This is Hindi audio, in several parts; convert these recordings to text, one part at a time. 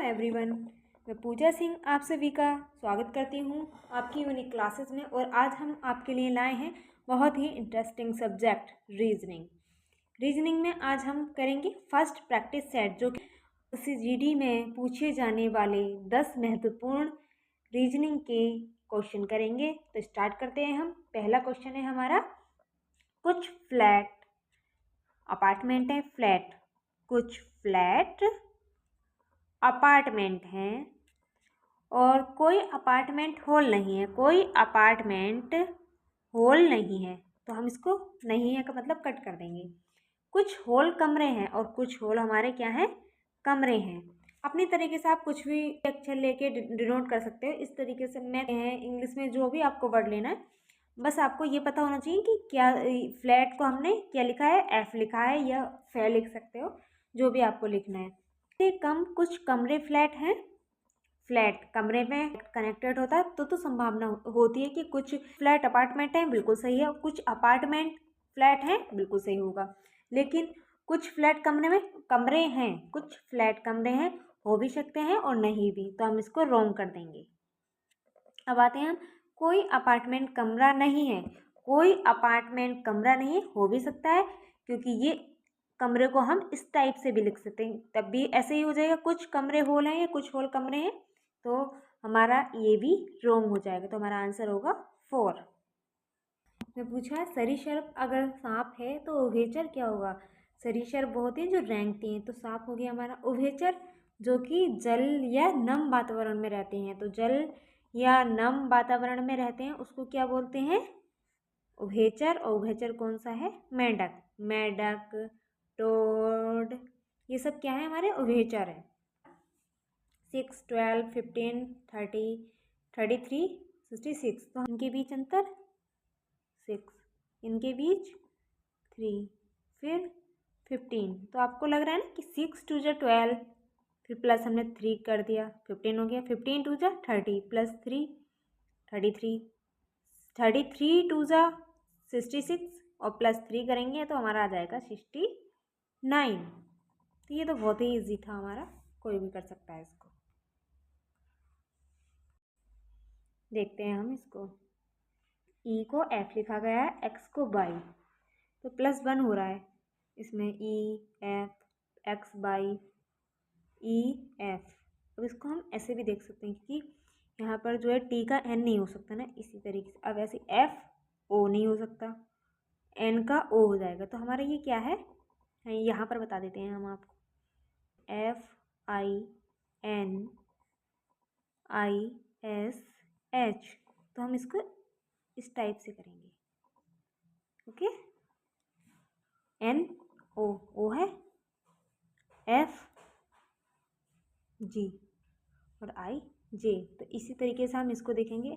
एवरीवन, मैं पूजा सिंह आप सभी का स्वागत करती हूँ आपकी यूनिक क्लासेस में। और आज हम आपके लिए लाए हैं बहुत ही इंटरेस्टिंग सब्जेक्ट रीजनिंग में आज हम करेंगे फर्स्ट प्रैक्टिस सेट, जो कि CGD में पूछे जाने वाले 10 महत्वपूर्ण रीजनिंग के क्वेश्चन करेंगे। तो स्टार्ट करते हैं हम। पहला क्वेश्चन है हमारा, कुछ फ्लैट अपार्टमेंट है, कुछ फ्लैट अपार्टमेंट हैं और कोई अपार्टमेंट होल नहीं है। तो हम इसको नहीं है का मतलब कट कर देंगे। कुछ होल कमरे हैं और कुछ होल हमारे क्या हैं, कमरे हैं। अपनी तरीके से आप कुछ भी अक्षर लेके डिनोट कर सकते हो। इस तरीके से मैं इंग्लिश में जो भी आपको वर्ड लेना है, बस आपको ये पता होना चाहिए कि क्या फ्लैट को हमने क्या लिखा है, एफ लिखा है या फै लिख सकते हो, जो भी आपको लिखना है। कम कुछ कमरे फ्लैट हैं, फ्लैट कमरे में कनेक्टेड होता है तो संभावना होती है कि कुछ फ्लैट अपार्टमेंट हैं, बिल्कुल सही है। कुछ अपार्टमेंट फ्लैट हैं, बिल्कुल सही होगा। लेकिन कुछ फ्लैट कमरे हैं, कुछ फ्लैट कमरे हैं, हो भी सकते हैं और नहीं भी, तो हम इसको रॉन्ग कर देंगे। अब आते हैं हम, कोई अपार्टमेंट कमरा नहीं है। कोई अपार्टमेंट कमरा नहीं हो भी सकता है, क्योंकि ये कमरे को हम इस टाइप से भी लिख सकते हैं, तब भी ऐसे ही हो जाएगा। कुछ कमरे होल हैं या कुछ होल कमरे हैं, तो हमारा ये भी रॉन्ग हो जाएगा। तो हमारा आंसर होगा 4। मैं पूछा है, सरीसृप अगर सांप है तो उभयचर क्या होगा। सरीसृप बहुत ही जो रेंगती हैं, तो सांप हो गया हमारा। उभयचर जो कि जल या नम वातावरण में रहते हैं, तो जल या नम वातावरण में रहते हैं उसको क्या बोलते हैं, उभयचर। और उभयचर कौन सा है, मेढक, टोड, ये सब क्या है, हमारे उभयचर है। 6, 12, 15, 30, 33, 66, तो इनके बीच अंतर 6, इनके बीच 3, फिर 15। तो आपको लग रहा है ना कि 6 2 जा 12, फिर प्लस हमने 3 कर दिया, 15 हो गया। 15 2 जा 30 प्लस 3 33, 33 2 जा 66 और प्लस 3 करेंगे तो हमारा आ जाएगा 69। तो ये तो बहुत ही ईजी था हमारा, कोई भी कर सकता है इसको। देखते हैं हम इसको। ई को एफ लिखा गया है, एक्स को बाई, तो +1 हो रहा है इसमें। E F x by E F. अब इसको हम ऐसे भी देख सकते हैं कि यहाँ पर जो है टी का एन नहीं हो सकता ना, इसी तरीके से। अब ऐसे एफ ओ नहीं हो सकता, एन का ओ हो जाएगा। तो हमारा ये क्या है, यहाँ पर बता देते हैं हम आपको। F I N I S H, तो हम इसको इस टाइप से करेंगे। ओके, एन ओ, ओ है एफ जी और आई जे। तो इसी तरीके से हम इसको देखेंगे,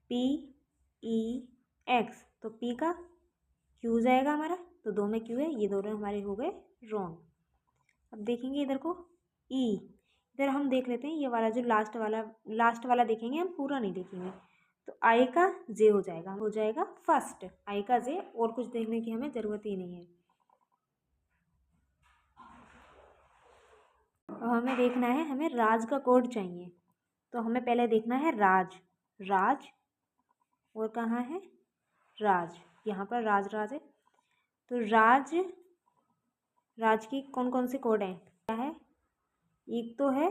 पी ई एक्स, तो पी का क्यू जाएगा हमारा, तो 2 में क्यू है, ये दोनों हमारे हो गए रॉन्ग। अब देखेंगे इधर को, ई, इधर हम देख लेते हैं ये वाला जो लास्ट वाला देखेंगे हम, पूरा नहीं देखेंगे। तो आई का जे हो जाएगा फर्स्ट, आई का जे, और कुछ देखने की हमें ज़रूरत ही नहीं है। अब हमें देखना है, हमें राज का कोड चाहिए, तो हमें पहले देखना है राज, और कहाँ है राज, यहाँ पर राज है। तो राज की कौन कौन से कोड हैं, क्या है, एक तो है,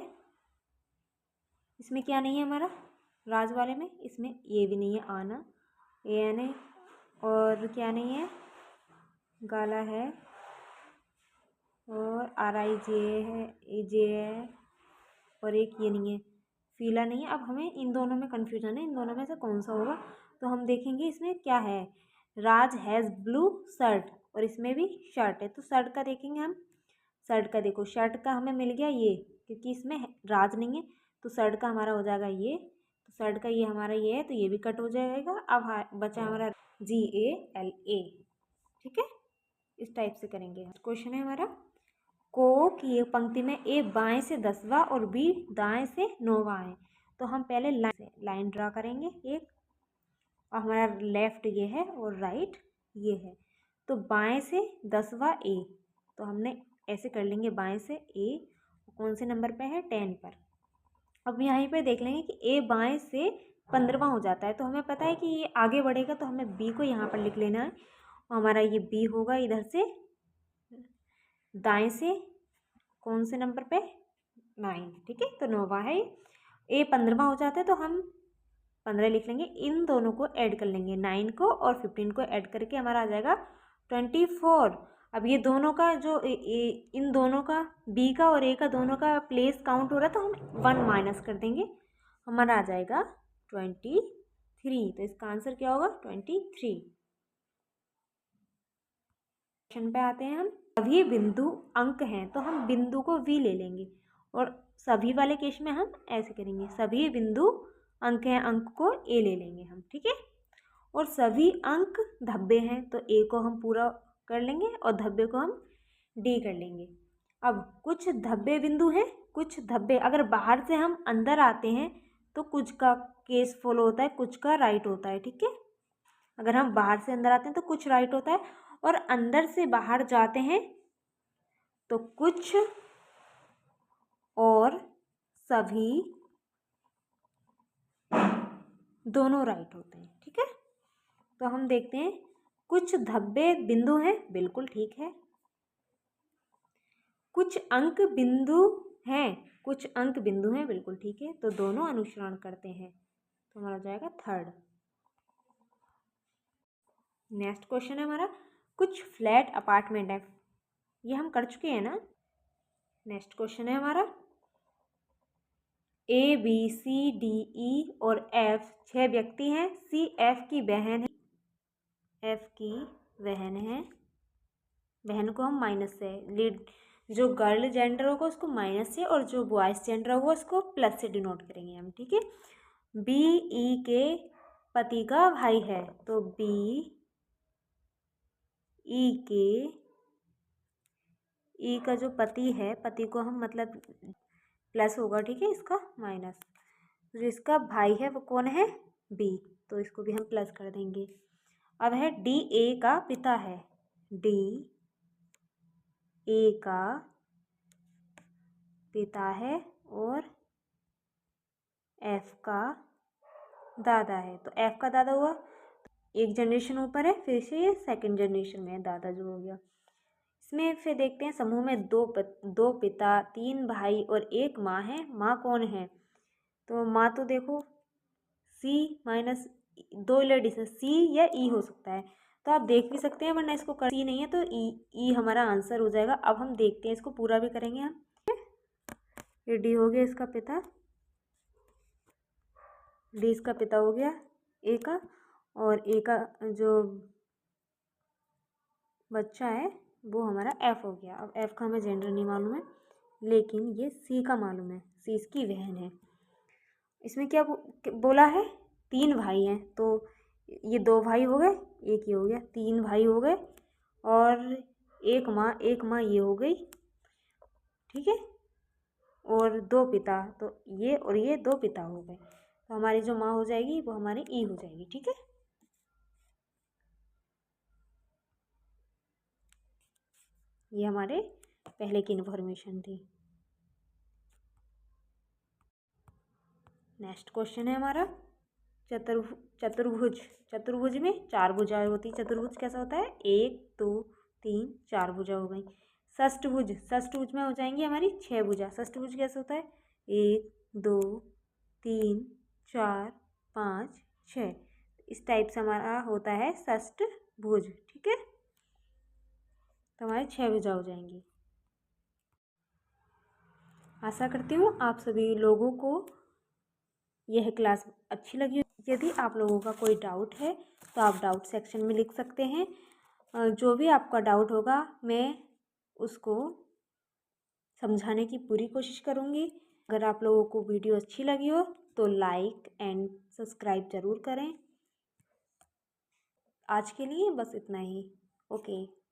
इसमें क्या नहीं है हमारा राज वाले में, इसमें ये भी नहीं है, आना ए एन है, और क्या नहीं है, गाला है, और आर आई जे है, ए जे है, और एक ये नहीं है, फीला नहीं है। अब हमें इन दोनों में कन्फ्यूजन है, इन दोनों में से कौन सा होगा। तो हम देखेंगे इसमें क्या है, राज हैज़ ब्लू शर्ट, और इसमें भी शर्ट है, तो शर्ट का देखेंगे हम। शर्ट का देखो, शर्ट का हमें मिल गया ये, क्योंकि इसमें राज नहीं है, तो शर्ट का हमारा हो जाएगा ये। तो शर्ट का ये हमारा ये है, तो ये भी कट हो जाएगा। अब बचा हमारा GALA, ठीक है, इस टाइप से करेंगे। क्वेश्चन है हमारा, को की पंक्ति में ए बाएं से 10वां और बी दाएं से 9वां है। तो हम पहले लाइन ड्रा करेंगे एक, और हमारा लेफ्ट ये है और राइट ये है। तो बाएं से 10वां ए, तो हमने ऐसे कर लेंगे बाएं से ए, कौन से नंबर पे है, 10 पर। अब यहीं पे देख लेंगे कि ए बाएं से 15वां हो जाता है, तो हमें पता है कि ये आगे बढ़ेगा, तो हमें बी को यहाँ पर लिख लेना है। हमारा ये बी होगा इधर से दाएं से कौन से नंबर पे, 9, ठीक है, तो 9वां है। ए 15वां हो जाता है तो हम 15 लिख लेंगे। इन दोनों को ऐड कर लेंगे, 9 को और 15 को ऐड करके हमारा आ जाएगा 24। अब ये दोनों का जो इन दोनों का बी का और ए का दोनों का प्लेस काउंट हो रहा है, तो हम 1 माइनस कर देंगे, हमारा आ जाएगा 23। तो इसका आंसर क्या होगा, 23। क्वेश्चन पे आते हैं हम। सभी बिंदु अंक हैं तो हम बिंदु को वी ले लेंगे, और सभी वाले केस में हम ऐसे करेंगे, सभी बिंदु अंक हैं, अंक को ए ले लेंगे हम, ठीक है। और सभी अंक धब्बे हैं तो ए को हम पूरा कर लेंगे और धब्बे को हम डी कर लेंगे। अब कुछ धब्बे बिंदु हैं, कुछ धब्बे अगर बाहर से हम अंदर आते हैं तो कुछ का केस फॉलो होता है, कुछ का राइट होता है, ठीक है। अगर हम बाहर से अंदर आते हैं तो कुछ राइट होता है, और अंदर से बाहर जाते हैं तो कुछ और सभी दोनों राइट होते हैं, ठीक है। तो हम देखते हैं, कुछ धब्बे बिंदु हैं, बिल्कुल ठीक है। कुछ अंक बिंदु हैं, कुछ अंक बिंदु हैं, बिल्कुल ठीक है। तो दोनों अनुसरण करते हैं, तो हमारा जाएगा 3rd। नेक्स्ट क्वेश्चन है हमारा, कुछ फ्लैट अपार्टमेंट है, ये हम कर चुके हैं ना। नेक्स्ट क्वेश्चन है हमारा, A B C D E और एफ 6 व्यक्ति हैं, सी एफ की बहन है, एफ की बहन है, बहन को हम माइनस से लीड, जो गर्ल जेंडर होगा उसको माइनस से और जो बॉयज जेंडर होगा उसको प्लस से डिनोट करेंगे हम, ठीक है। बी ई के पति का भाई है, तो बी ई के, ई का जो पति है, पति को हम मतलब प्लस होगा, ठीक है, इसका माइनस। जो इसका भाई है वो कौन है, बी, तो इसको भी हम प्लस कर देंगे। अब है डी ए का पिता है, डी ए का पिता है और एफ का दादा है, तो एफ का दादा हुआ, एक जनरेशन ऊपर है, फिर से ये सेकंड जनरेशन में है दादा जो हो गया। इसमें फिर देखते हैं, समूह में दो पिता, 3 भाई और 1 माँ है। माँ कौन है, तो माँ तो देखो सी माइनस 2 लेडीज है, सी या ई हो सकता है, तो आप देख भी सकते हैं, वरना इसको कर सी नहीं है तो ई हमारा आंसर हो जाएगा। अब हम देखते हैं, इसको पूरा भी करेंगे हम। ये डी हो गया इसका पिता, डी इसका पिता हो गया ए का, और ए का जो बच्चा है वो हमारा एफ हो गया। अब एफ का हमें जेंडर नहीं मालूम है, लेकिन ये सी का मालूम है, सी इसकी बहन है। इसमें क्या बोला है, 3 भाई हैं, तो ये 2 भाई हो गए, एक ये हो गया, 3 भाई हो गए, और एक माँ ये हो गई, ठीक है, और 2 पिता, तो ये और ये 2 पिता हो गए, तो हमारी जो माँ हो जाएगी वो हमारी ई हो जाएगी, ठीक है। ये हमारे पहले की इन्फॉर्मेशन थी। नेक्स्ट क्वेश्चन है हमारा, चतुर्भुज में 4 भुजाएं होती। चतुर्भुज कैसा होता है, 1 2 3 4 भुजा हो गई। षष्ठभुज में हो जाएंगी हमारी 6 भुजा। षष्ठभुज कैसा होता है, 1 2 3 4 5 6, इस टाइप से हमारा होता है षष्ठभुज, ठीक है। तो हमारी 6 भुजा हो जाएंगी। आशा करती हूँ आप सभी लोगों को यह क्लास अच्छी लगी। यदि आप लोगों का कोई डाउट है तो आप डाउट सेक्शन में लिख सकते हैं, जो भी आपका डाउट होगा मैं उसको समझाने की पूरी कोशिश करूँगी। अगर आप लोगों को वीडियो अच्छी लगी हो तो लाइक एंड सब्सक्राइब ज़रूर करें। आज के लिए बस इतना ही, ओके।